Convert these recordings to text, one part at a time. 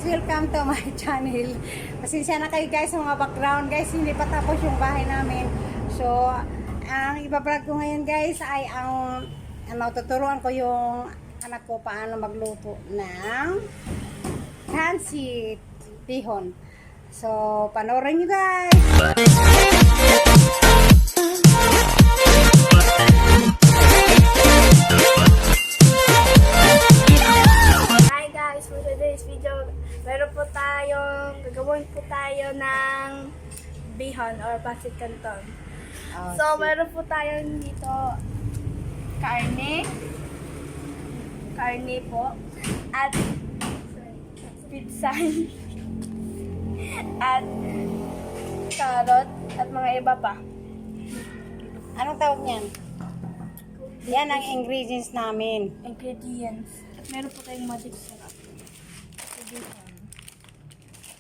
welcome to my channel. Pasensya na kayo guys sa mga background guys, hindi pa tapos yung bahay namin. So, ang ibablog ko ngayon guys ay ang tuturuan ko yung anak ko paano magluto ng pancit bihon. So, panoorin nyo guys! For today's video, meron po tayong gagawin po tayo ng bihon or pancit canton. So, meron po tayong dito karne po, at pizza, at carrot, at mga iba pa. Anong tawag niyan? Yan ang ingredients namin. Ingredients. At meron po tayong magic syrup.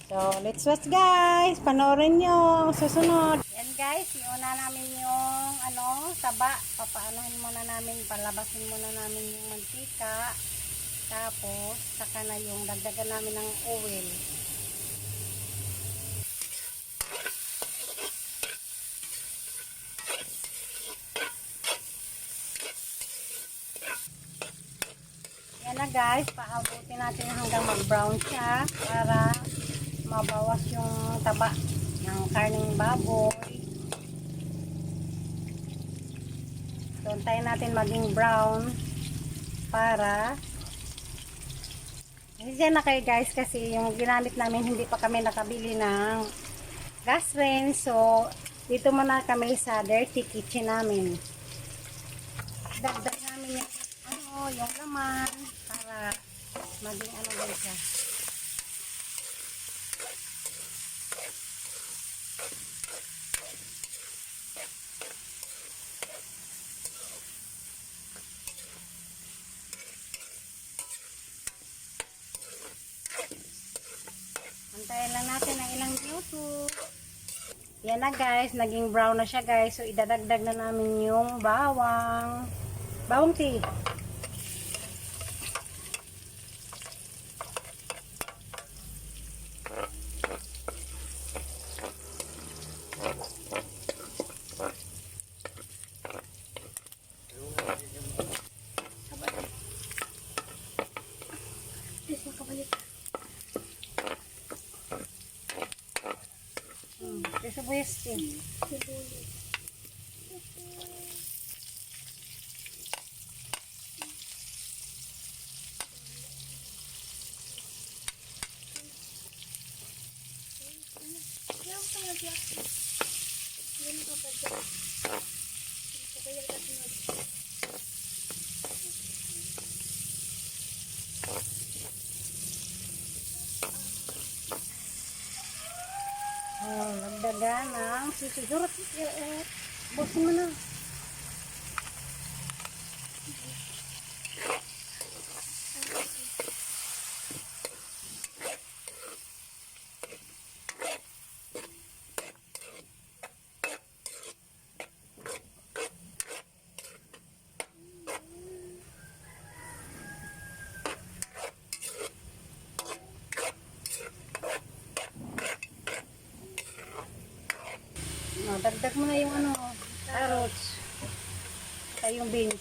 So, let's watch guys. Panoorin nyo. Susunod. Yan guys, iuna namin yung taba. Papaanohin muna namin, palabasin muna namin yung mantika. Tapos, saka na yung dagdagan namin ng oil. Yan na guys, paabutin natin hanggang mag-brown siya para mabawas yung taba ng karning baboy. So, antayin natin maging brown para hindi na kayo guys kasi yung ginamit namin hindi pa kami nakabili ng gas range. So, dito muna kami sa dirty kitchen namin. Dagdag namin yung laman para maging guys siya. Antayin lang natin ng ilang minuto. Yan na guys, naging brown na siya guys. So idadagdag na namin yung bawang. Bawang tea. Sibuyas din. Nagdaga ng susurat. Bosin mo na. Dagdag mo na yung carrots at yung beans.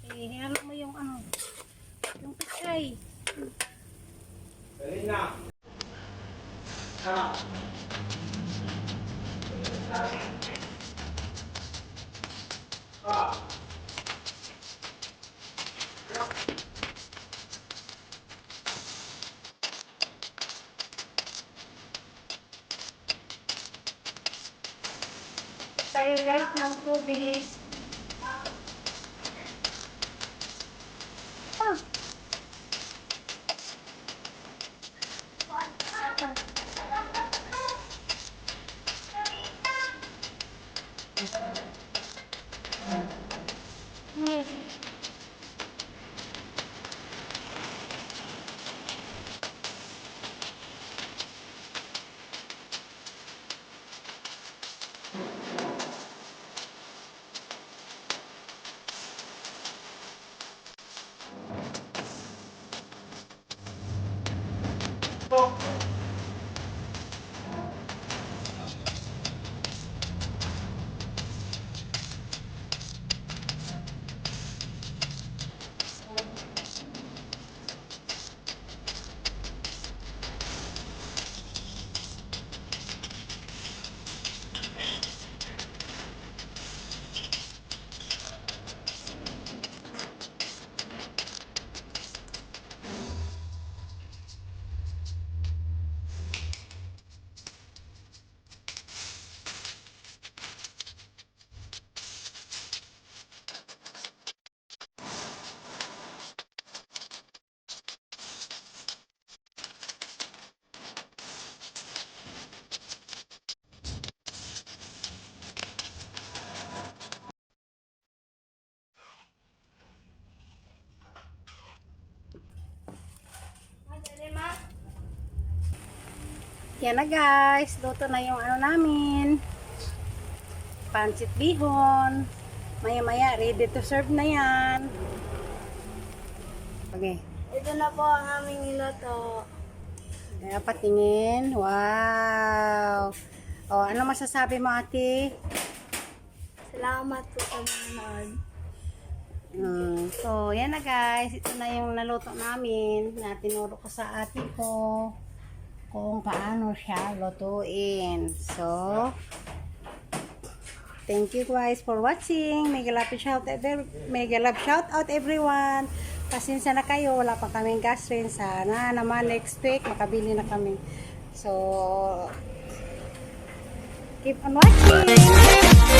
Hinalo mo yung yung pichay. Dali na. Tayo guys ng tubig. Yan na guys, luto na yung ano namin. Pancit bihon. Maya-maya, ready to serve na yan. Okay. Ito na po ang aming niluto. Kaya patingin. Wow! O, ano masasabi mo, ate? Salamat po sa manonood. So, yan na guys. Ito na yung naluto namin na tinuro ko sa ate ko kung paano siya lutuin. So, thank you guys for watching. Mega love shout out everyone. Pasensya na kayo. Wala pa kaming gas rin. Sana naman next week makabili na kami. So, keep on watching.